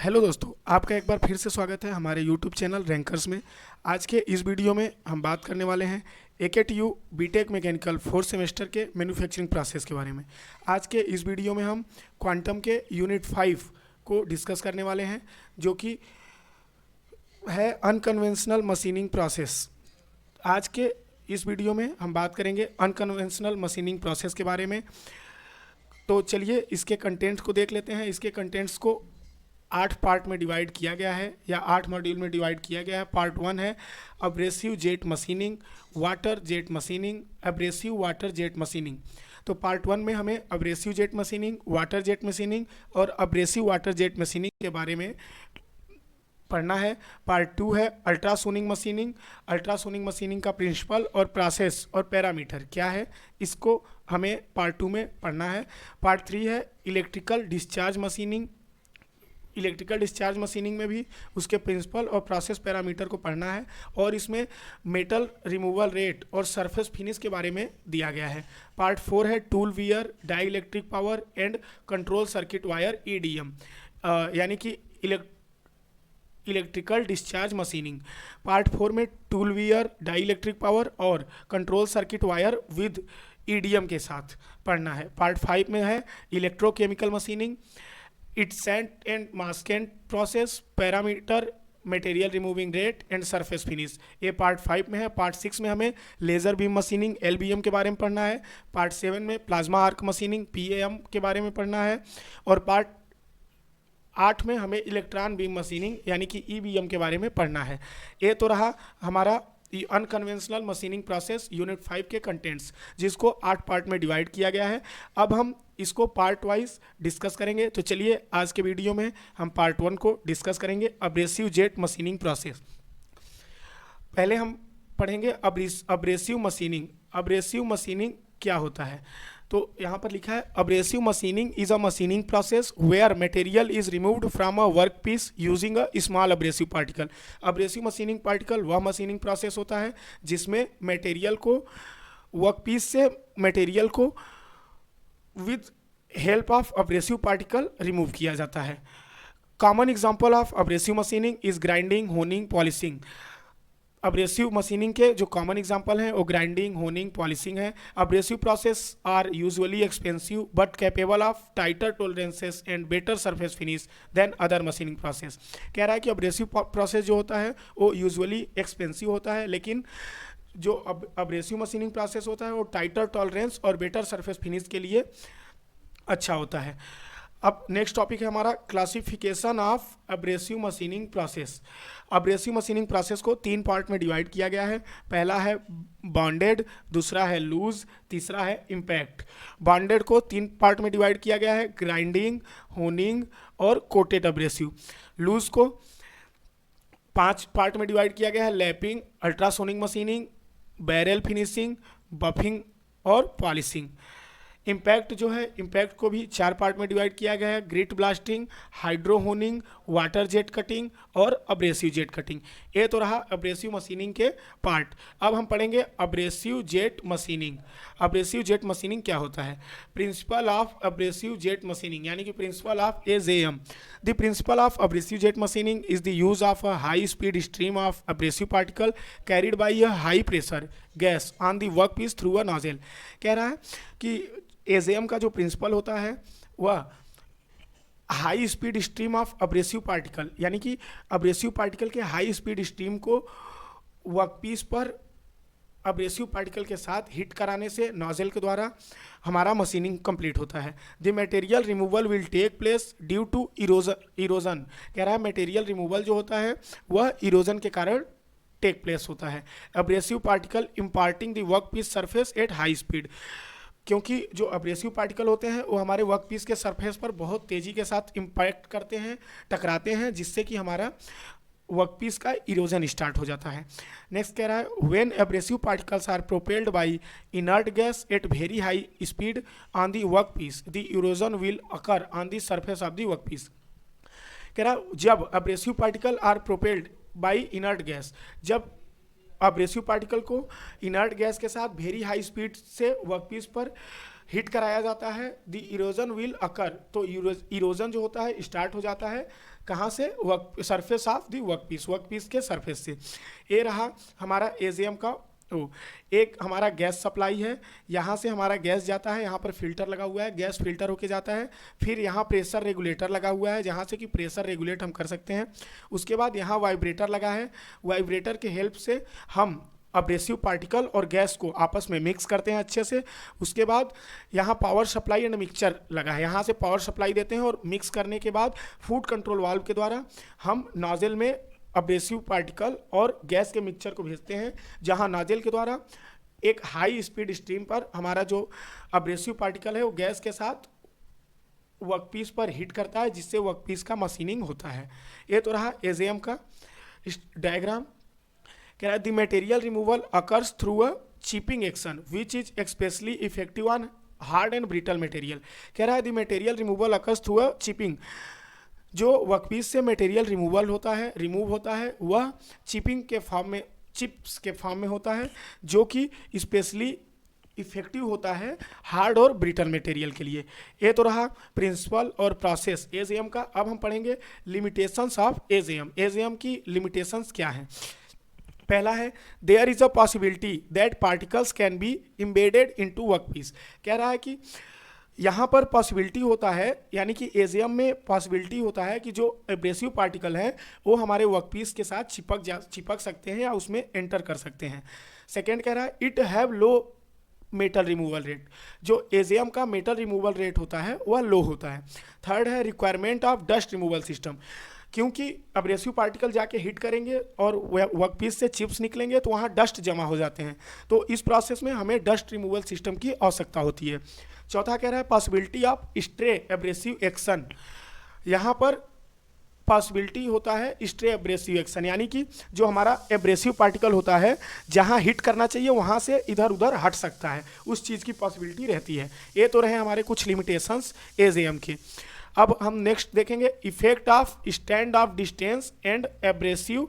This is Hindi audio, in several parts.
हेलो दोस्तों, आपका एक बार फिर से स्वागत है हमारे यूट्यूब चैनल रैंकर्स में। आज के इस वीडियो में हम बात करने वाले हैं AKTU BTech mechanical fourth semester के मैन्युफैक्चरिंग प्रोसेस के बारे में। आज के इस वीडियो में हम क्वांटम के यूनिट 5 को डिस्कस करने वाले हैं, जो कि है अनकन्वेंशनल मशीनिंग प्रोसेस। आज के इस वीडियो में हम बात करेंगे अनकन्वेंशनल मशीनिंग प्रोसेस के बारे में। तो चलिए इसके कंटेंट्स को देख लेते हैं। इसके कंटेंट्स को 8 पार्ट में डिवाइड किया गया है या 8 मॉड्यूल में डिवाइड किया गया है। पार्ट 1 है abrasive jet machining, water jet machining, abrasive water jet machining. तो पार्ट 1 में हमें abrasive jet machining, water jet machining और अब्रेसिव वाटर जेट मशीनिंग के बारे में पढ़ना है। पार्ट 2 है अल्ट्रासोनिक मशीनिंग। अल्ट्रासोनिक मशीनिंग का प्रिंसिपल और प्रोसेस और पैरामीटर क्या है, इसको हमें पार्ट 2 में पढ़ना है। पार्ट 3 है electrical discharge machining. Electrical discharge machining में भी उसके प्रिंसिपल और प्रोसेस पैरामीटर को पढ़ना है, और इसमें मेटल रिमूवल रेट और सरफेस फिनिश के बारे में दिया गया है। पार्ट 4 है tool wear, dielectric power and control circuit wire EDM, यानी कि इलेक्ट्रिकल डिस्चार्ज मशीनिंग। पार्ट 4 में tool wear, dielectric power और control circuit wire with EDM के साथ पढ़ना है। पार्ट 5 में है electrochemical machining, its and mask and process, parameter, material removing rate and surface finish. ये पार्ट 5 में है। पार्ट 6 में हमें लेज़र बीम मशीनिंग LBM के बारे में पढ़ना है। पार्ट 7 में प्लाज्मा आर्क मशीनिंग PAM के बारे में पढ़ना है। और पार्ट 8 में हमें इलेक्ट्रॉन बीम मशीनिंग यानी कि EBM के बारे में पढ़ना है। ये तो रहा हमारा अनकन्वेंशनल मशीनिंग प्रोसेस यूनिट 5 के कंटेंट्स, जिसको 8 पार्ट में डिवाइड किया गया है। अब हम इसको पार्ट वाइज डिस्कस करेंगे। तो चलिए आज के वीडियो में हम पार्ट 1 को डिस्कस करेंगे, अब्रेसिव जेट मशीनिंग प्रोसेस। पहले हम पढ़ेंगे अब्रेसिव मशीनिंग। अब्रेसिव मशीनिंग क्या होता है? तो यहाँ पर लिखा है abrasive machining is a machining process where material is removed from a workpiece using a small abrasive particle. Abrasive machining particle वह मशीनिंग प्रोसेस होता है जिसमें मटेरियल को वर्क पीस से मटेरियल को with help of abrasive particle remove किया जाता है। Common example of abrasive machining is grinding, honing, polishing. Abrasive machining के जो कॉमन एग्जांपल हैं वो ग्राइंडिंग, होनिंग, पॉलिशिंग है। Abrasive process are usually expensive but capable of tighter tolerances and better surface finish than other machining process. कह रहा है कि अब्रेसिव प्रोसेस जो होता है वो यूजुअली एक्सपेंसिव होता है, लेकिन जो अब्रेसिव मशीनिंग प्रोसेस होता है वो टाइटर टॉलरेंस और बेटर सरफेस फिनिश के लिए अच्छा होता है। अब नेक्स्ट टॉपिक है हमारा classification of abrasive machining process. Abrasive machining process को 3 पार्ट में डिवाइड किया गया है। पहला है बॉन्डेड, दूसरा है लूज, तीसरा है इम्पैक्ट। बॉन्डेड को 3 पार्ट में डिवाइड किया गया है, ग्राइंडिंग, होनिंग और कोटेड अब्रेसिव। लूज को 5 पार्ट में डिवाइड किया गया है, lapping, ultrasonic machining, barrel finishing, buffing और पॉलिशिंग। इम्पैक्ट जो है, इम्पैक्ट को भी 4 पार्ट में डिवाइड किया गया है, grit blasting, hydro honing, water jet cutting और अब्रेसिव जेट कटिंग। ये तो रहा अब्रेसिव मशीनिंग के पार्ट। अब हम पढ़ेंगे abrasive jet machining. Abrasive jet machining क्या होता है? Principle of abrasive jet machining यानी कि principle of AJM। The principle of abrasive jet machining is the use of a high speed stream of abrasive particle carried by a high pressure gas on the workpiece through a nozzle. कह रहा है कि AJM का जो प्रिंसिपल होता है वह high speed stream of abrasive particle यानी कि अब्रेसिव पार्टिकल के हाई स्पीड स्ट्रीम को वर्कपीस पर अब्रेसिव पार्टिकल के साथ हिट कराने से नोजल के द्वारा हमारा मशीनिंग कंप्लीट होता है। The material removal will take place due to erosion. कह रहा है मटेरियल रिमूवल जो होता है वह इरोजन के कारण टेक प्लेस होता है। Abrasive particle imparting the workpiece surface at high speed, क्योंकि जो अब्रेसिव पार्टिकल होते हैं वो हमारे वर्क पीस के सरफेस पर बहुत तेज़ी के साथ इम्पैक्ट करते हैं, टकराते हैं, जिससे कि हमारा वर्क पीस का इरोजन स्टार्ट हो जाता है। नेक्स्ट कह रहा है when abrasive particles are propelled by inert gas at very high speed on the workpiece the erosion will occur on the surface of the workpiece. कह रहा जब abrasive particle are propelled by inert gas, जब अब्रेसिव पार्टिकल को इनर्ट गैस के साथ वेरी हाई स्पीड से वर्कपीस पर हिट कराया जाता है, द इरोजन विल अकर, तो इरोजन जो होता है स्टार्ट हो जाता है कहाँ से, work surface of the workpiece के सरफेस से। ये रहा हमारा एजीएम का एक हमारा गैस सप्लाई है, यहाँ से हमारा गैस जाता है, यहाँ पर फिल्टर लगा हुआ है, गैस फिल्टर होके जाता है, फिर यहाँ प्रेशर रेगुलेटर लगा हुआ है जहाँ से कि प्रेशर रेगुलेट हम कर सकते हैं। उसके बाद यहाँ वाइब्रेटर लगा है, वाइब्रेटर के हेल्प से हम अब्रेसिव पार्टिकल और गैस को आपस में मिक्स करते हैं अच्छे से। उसके बाद यहाँ पावर सप्लाई एंड मिक्सचर लगा है, यहाँ से पावर सप्लाई देते हैं और मिक्स करने के बाद फूड कंट्रोल वाल्व के द्वारा हम नोजल में अब्रेसिव पार्टिकल और गैस के मिक्सचर को भेजते हैं, जहाँ नोजल के द्वारा एक हाई स्पीड स्ट्रीम पर हमारा जो अब्रेसिव पार्टिकल है वो गैस के साथ वर्कपीस पर हिट करता है, जिससे वर्कपीस का मशीनिंग होता है। ये तो रहा एजीएम का डायग्राम। कह रहा है the material removal occurs through a chipping action which is especially effective on hard and brittle material. कह रहा है the material removal occurs through a chipping, जो वर्कपीस से मटेरियल रिमूव होता है वह चिपिंग के फॉर्म में, चिप्स के फॉर्म में होता है, जो कि स्पेशली इफेक्टिव होता है हार्ड और ब्रिटल मटेरियल के लिए। ये तो रहा प्रिंसिपल और प्रोसेस एजीएम का। अब हम पढ़ेंगे लिमिटेशंस ऑफ एजीएम। एजीएम की लिमिटेशंस क्या हैं। पहला है there is a possibility that particles can be embedded into workpiece. कह रहा है कि यहाँ पर पॉसिबिलिटी होता है, यानी कि एजीएम में पॉसिबिलिटी होता है कि जो एब्रेसिव पार्टिकल है वो हमारे वर्कपीस के साथ चिपक सकते हैं या उसमें एंटर कर सकते हैं। सेकेंड कह रहा है it have low metal removal rate, जो एजीएम का मेटल रिमूवल रेट होता है वह लो होता है। थर्ड है requirement of dust removal system, क्योंकि अब्रेसिव पार्टिकल जाके हिट करेंगे और वर्कपीस से चिप्स निकलेंगे तो वहाँ डस्ट जमा हो जाते हैं, तो इस प्रोसेस में हमें डस्ट रिमूवल सिस्टम की आवश्यकता होती है। चौथा कह रहा है possibility of stray abrasive action, यहाँ पर पॉसिबिलिटी होता है स्ट्रे एब्रेसिव एक्शन, यानी कि जो हमारा एब्रेसिव पार्टिकल होता है जहाँ हिट करना चाहिए वहाँ से इधर उधर हट सकता है, उस चीज़ की पॉसिबिलिटी रहती है। ये तो रहे हमारे कुछ लिमिटेशंस एजीएम के। अब हम नेक्स्ट देखेंगे effect of stand of distance and abrasive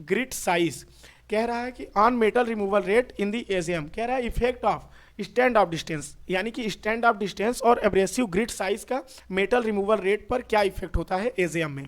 grit size. कह रहा है कि on metal removal rate in the AGM. कह रहा है effect of stand of distance, यानी कि स्टैंड ऑफ डिस्टेंस और एब्रेसिव ग्रिट साइज का मेटल रिमूवल रेट पर क्या इफेक्ट होता है एजीएम में।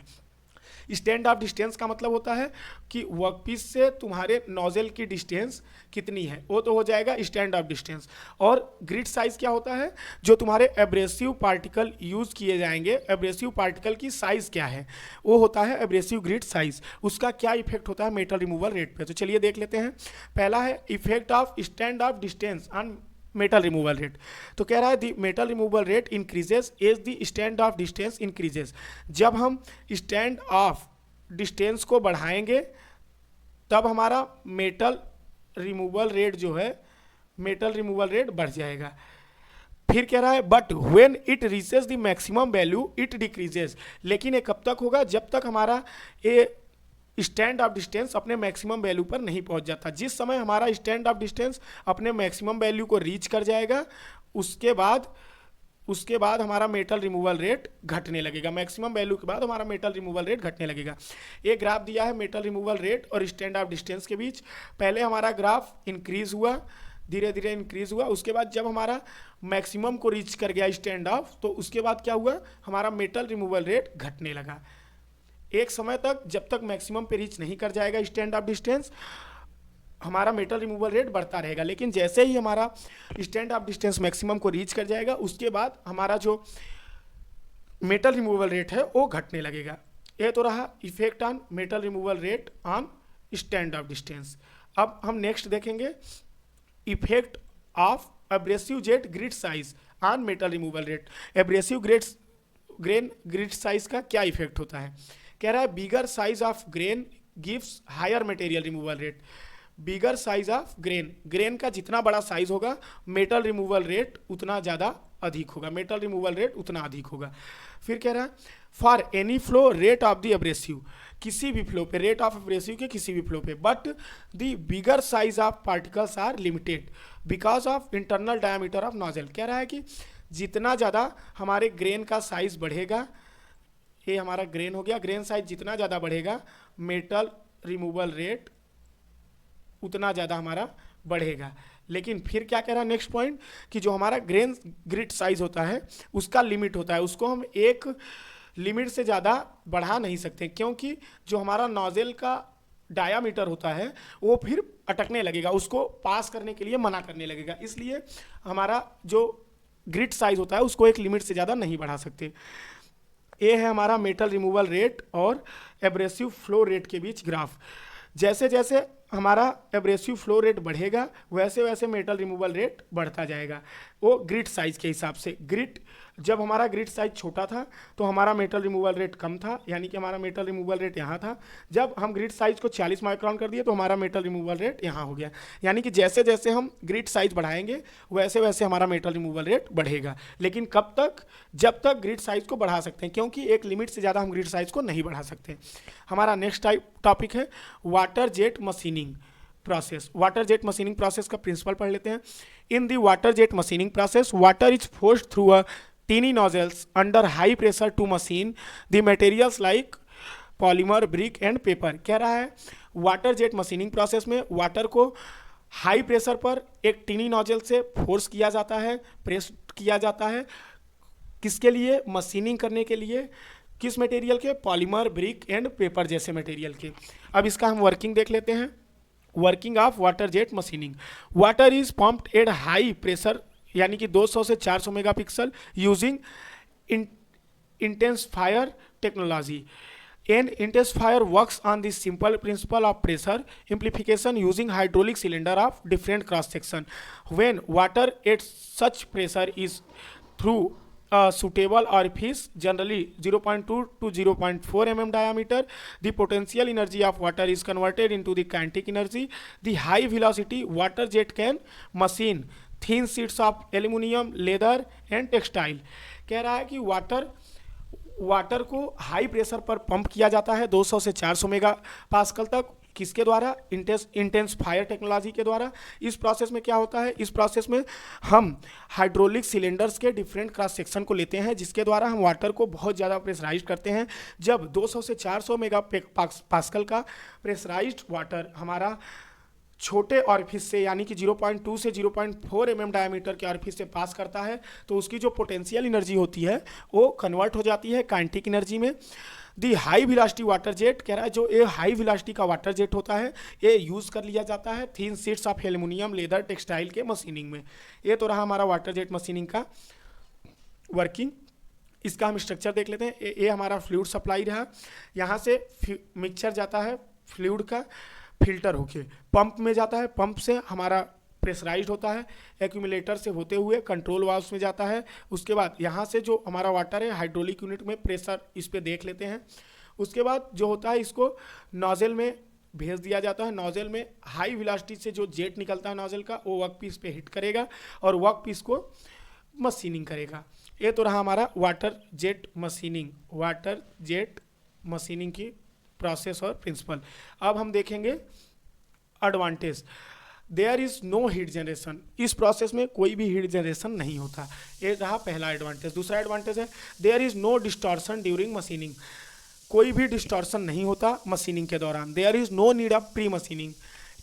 स्टैंड ऑफ डिस्टेंस का मतलब होता है कि वर्कपीस से तुम्हारे नोजल की डिस्टेंस कितनी है, वो तो हो जाएगा स्टैंड ऑफ डिस्टेंस। और ग्रिड साइज क्या होता है, जो तुम्हारे एब्रेसिव पार्टिकल यूज किए जाएंगे, एब्रेसिव पार्टिकल की साइज क्या है, वो होता है एब्रेसिव ग्रिड साइज। उसका क्या इफेक्ट होता है मेटल रिमूवल रेट पे, तो चलिए देख लेते हैं। पहला है effect of stand of distance on metal removal rate. तो कह रहा है the metal removal rate increases as the stand of distance increases. जब हम स्टैंड ऑफ डिस्टेंस को बढ़ाएंगे तब हमारा मेटल रिमूवल रेट जो है, मेटल रिमूवल रेट बढ़ जाएगा। फिर कह रहा है but when it reaches the maximum value it decreases. लेकिन ये कब तक होगा, जब तक हमारा ये स्टैंड ऑफ डिस्टेंस अपने मैक्सिमम वैल्यू पर नहीं पहुंच जाता। जिस समय हमारा स्टैंड ऑफ डिस्टेंस अपने मैक्सिमम वैल्यू को रीच कर जाएगा उसके बाद हमारा मेटल रिमूवल रेट घटने लगेगा। मैक्सिमम वैल्यू के बाद हमारा मेटल रिमूवल रेट घटने लगेगा। ये ग्राफ दिया है मेटल रिमूवल रेट और स्टैंड ऑफ डिस्टेंस के बीच। पहले हमारा ग्राफ इंक्रीज हुआ, धीरे धीरे इंक्रीज हुआ, उसके बाद जब हमारा मैक्सिमम को रीच कर गया स्टैंड ऑफ, तो उसके बाद क्या हुआ, हमारा मेटल रिमूवल रेट घटने लगा। एक समय तक जब तक मैक्सिमम पे रीच नहीं कर जाएगा स्टैंड ऑफ डिस्टेंस, हमारा मेटल रिमूवल रेट बढ़ता रहेगा। लेकिन जैसे ही हमारा स्टैंड ऑफ डिस्टेंस मैक्सिमम को रीच कर जाएगा, उसके बाद हमारा जो मेटल रिमूवल रेट है वो घटने लगेगा। ये तो रहा effect on metal removal rate on stand of distance. अब हम नेक्स्ट देखेंगे effect of abrasive jet grit size on metal removal rate. Abrasive grain grit size का क्या इफेक्ट होता है। कह रहा है bigger size of grain gives higher material removal rate. Bigger size of grain का जितना बड़ा साइज होगा मेटल रिमूवल रेट उतना ज़्यादा अधिक होगा, मेटल रिमूवल रेट उतना अधिक होगा। फिर कह रहा है for any flow rate of the abrasive, किसी भी फ्लो पे, रेट ऑफ एब्रेसिव के किसी भी फ्लो पे, but the bigger size of particles are limited because of internal diameter of nozzle. कह रहा है कि जितना ज़्यादा हमारे ग्रेन का साइज बढ़ेगा, ये हमारा ग्रेन हो गया, ग्रेन साइज जितना ज़्यादा बढ़ेगा मेटल रिमूवल रेट उतना ज़्यादा हमारा बढ़ेगा। लेकिन फिर क्या कह रहा है नेक्स्ट पॉइंट, कि जो हमारा ग्रेन ग्रिट साइज होता है उसका लिमिट होता है, उसको हम एक लिमिट से ज़्यादा बढ़ा नहीं सकते, क्योंकि जो हमारा नोजल का डायामीटर होता है वो फिर अटकने लगेगा, उसको पास करने के लिए मना करने लगेगा, इसलिए हमारा जो ग्रिट साइज होता है उसको एक लिमिट से ज़्यादा नहीं बढ़ा सकते। ये है हमारा मेटल रिमूवल रेट और एब्रेसिव फ्लो रेट के बीच ग्राफ। जैसे जैसे हमारा एब्रेसिव फ्लो रेट बढ़ेगा वैसे वैसे मेटल रिमूवल रेट बढ़ता जाएगा, वो ग्रिट साइज के हिसाब से। ग्रिट जब हमारा ग्रिट साइज छोटा था तो हमारा मेटल रिमूवल रेट कम था, यानी कि हमारा मेटल रिमूवल रेट यहाँ था। जब हम ग्रिट साइज को 40 माइक्रोन कर दिए तो हमारा मेटल रिमूवल रेट यहाँ हो गया, यानी कि जैसे जैसे हम ग्रिट साइज बढ़ाएंगे वैसे वैसे हमारा मेटल रिमूवल रेट बढ़ेगा। लेकिन कब तक? जब तक ग्रिट साइज को बढ़ा सकते हैं, क्योंकि एक लिमिट से ज़्यादा हम ग्रिट साइज को नहीं बढ़ा सकते। हमारा नेक्स्ट टॉपिक है water jet machining process. Water jet machining process का प्रिंसिपल पढ़ लेते हैं। In the water jet machining process water is forced through a tiny nozzles under high pressure to machine the materials like polymer, brick and paper. कह रहा है वाटर जेट मशीनिंग प्रोसेस में वाटर को हाई प्रेशर पर एक टीनी नोजल से फोर्स किया जाता है, प्रेस किया जाता है, किसके लिए? मशीनिंग करने के लिए। किस मटेरियल के? पॉलीमर, ब्रिक एंड पेपर जैसे मटेरियल के। अब इसका हम वर्किंग देख लेते हैं। Working of water jet machining. Water is pumped at high pressure, यानी कि 200 से 400 megapixel using intensifier technology. An intensifier works on the simple principle of pressure amplification using hydraulic cylinder of different cross section. When water at such pressure is through a suitable orifice, generally 0.2 to 0.4 mm diameter, the potential energy of water is converted into the kinetic energy. The high velocity water jet can machine thin sheets of aluminum, leather and textile. कह रहा है कि वाटर को हाई प्रेशर पर पंप किया जाता है 200 से 400 मेगा पास्कल तक। किसके द्वारा? इंटेंसिफायर टेक्नोलॉजी के द्वारा। इस प्रोसेस में क्या होता है? इस प्रोसेस में हम हाइड्रोलिक सिलेंडर्स के डिफरेंट क्रॉस सेक्शन को लेते हैं, जिसके द्वारा हम वाटर को बहुत ज़्यादा प्रेशराइज करते हैं। जब 200 से 400 मेगा पास्कल का प्रेशराइज्ड वाटर हमारा छोटे ऑरिफिस से, यानी कि 0.2 से 0.4 mm डायमीटर के ऑरिफिस से पास करता है, तो उसकी जो पोटेंशियल एनर्जी होती है वो कन्वर्ट हो जाती है काइनेटिक एनर्जी में। दी हाई वेलोसिटी वाटर जेट, कह रहा है जो ये हाई वेलोसिटी का वाटर जेट होता है ये यूज़ कर लिया जाता है thin sheets of aluminium, leather, textile के मशीनिंग में। ये तो रहा हमारा वाटर जेट मशीनिंग का वर्किंग। इसका हम स्ट्रक्चर देख लेते हैं। ये हमारा फ्लूइड सप्लाई रहा, यहाँ से मिक्सचर जाता है फ्लूइड का फिल्टर होके पंप में जाता है, पंप से हमारा प्रेशराइज्ड होता है, एक्यूमुलेटर से होते हुए कंट्रोल वाल्व्स में जाता है। उसके बाद यहाँ से जो हमारा वाटर है हाइड्रोलिक यूनिट में प्रेशर इस पे देख लेते हैं। उसके बाद जो होता है इसको नोजल में भेज दिया जाता है। नोजल में हाई वेलोसिटी से जो जेट निकलता है नोजल का, वो वर्क पीस पे हिट करेगा और वर्क पीस को मशीनिंग करेगा। ये तो रहा हमारा वाटर जेट मशीनिंग की प्रोसेस और प्रिंसिपल। अब हम देखेंगे advantage. There is no heat generation. इस प्रोसेस में कोई भी हीट जनरेशन नहीं होता, ये रहा पहला एडवांटेज। दूसरा एडवांटेज है there is no distortion during machining. कोई भी डिस्टॉर्शन नहीं होता मशीनिंग के दौरान। There is no need of pre machining.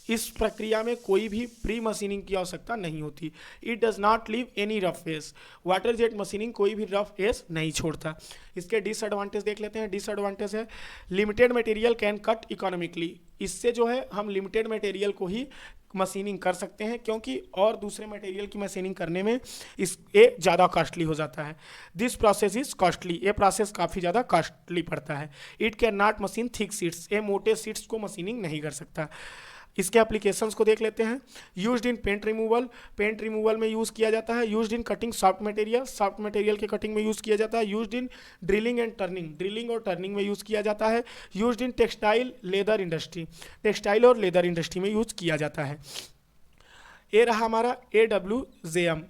इस प्रक्रिया में कोई भी प्री मशीनिंग की आवश्यकता नहीं होती। It does not leave any rough edge. Water jet machining कोई भी रफ एज नहीं छोड़ता। इसके डिसएडवांटेज देख लेते हैं। डिसएडवांटेज है limited material can cut economically. इससे जो है हम लिमिटेड मटेरियल को ही मशीनिंग कर सकते हैं, क्योंकि और दूसरे मटेरियल की मशीनिंग करने में ये ज़्यादा कॉस्टली हो जाता है। This process is costly. ये प्रोसेस काफ़ी ज़्यादा कॉस्टली पड़ता है। It can not machine thick seats. ये मोटे सीट्स को मशीनिंग नहीं कर सकता। इसके एप्लीकेशंस को देख लेते हैं। Used in paint removal. Paint removal में यूज़ किया जाता है। Used in cutting soft material. Soft material के कटिंग में यूज़ किया जाता है। Used in drilling and turning. Drilling और टर्निंग में यूज़ किया जाता है। Used in textile, leather industry. Textile और लेदर इंडस्ट्री में यूज़ किया जाता है। ये रहा हमारा AWJM,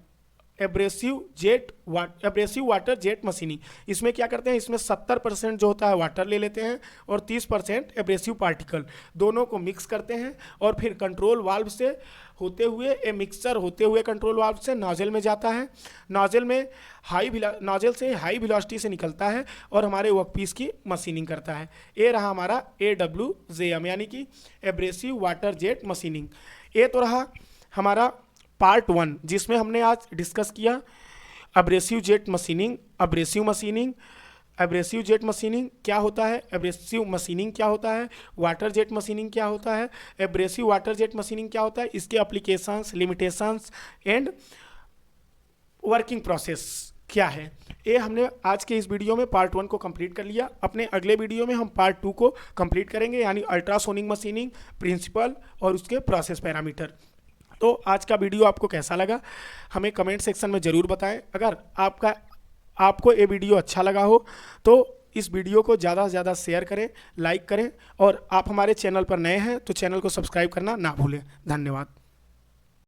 abrasive water jet machining. इसमें क्या करते हैं? इसमें 70% जो होता है वाटर ले लेते हैं और 30% एब्रेसिव पार्टिकल, दोनों को मिक्स करते हैं और फिर कंट्रोल वाल्व से होते हुए मिक्सचर होते हुए कंट्रोल वाल्व से नोजल में जाता है। नोजल से हाई वेलोसिटी से निकलता है और हमारे वर्कपीस की मशीनिंग करता है। ये रहा हमारा AWJM, यानी कि एब्रेसिव वाटर जेट मशीनिंग। ये तो रहा हमारा पार्ट 1, जिसमें हमने आज डिस्कस किया abrasive jet machining, abrasive jet machining क्या होता है, एब्रेसिव मशीनिंग क्या होता है, वाटर जेट मशीनिंग क्या होता है, एब्रेसिव वाटर जेट मशीनिंग क्या होता है, इसके applications, limitations and working process क्या है। ये हमने आज के इस वीडियो में पार्ट 1 को कंप्लीट कर लिया। अपने अगले वीडियो में हम पार्ट 2 को कंप्लीट करेंगे, यानी अल्ट्रासोनिक मशीनिंग, प्रिंसिपल और उसके प्रोसेस पैरामीटर। तो आज का वीडियो आपको कैसा लगा हमें कमेंट सेक्शन में ज़रूर बताएं। अगर आपको ये वीडियो अच्छा लगा हो तो इस वीडियो को ज़्यादा से ज़्यादा शेयर करें, लाइक करें, और आप हमारे चैनल पर नए हैं तो चैनल को सब्सक्राइब करना ना भूलें। धन्यवाद।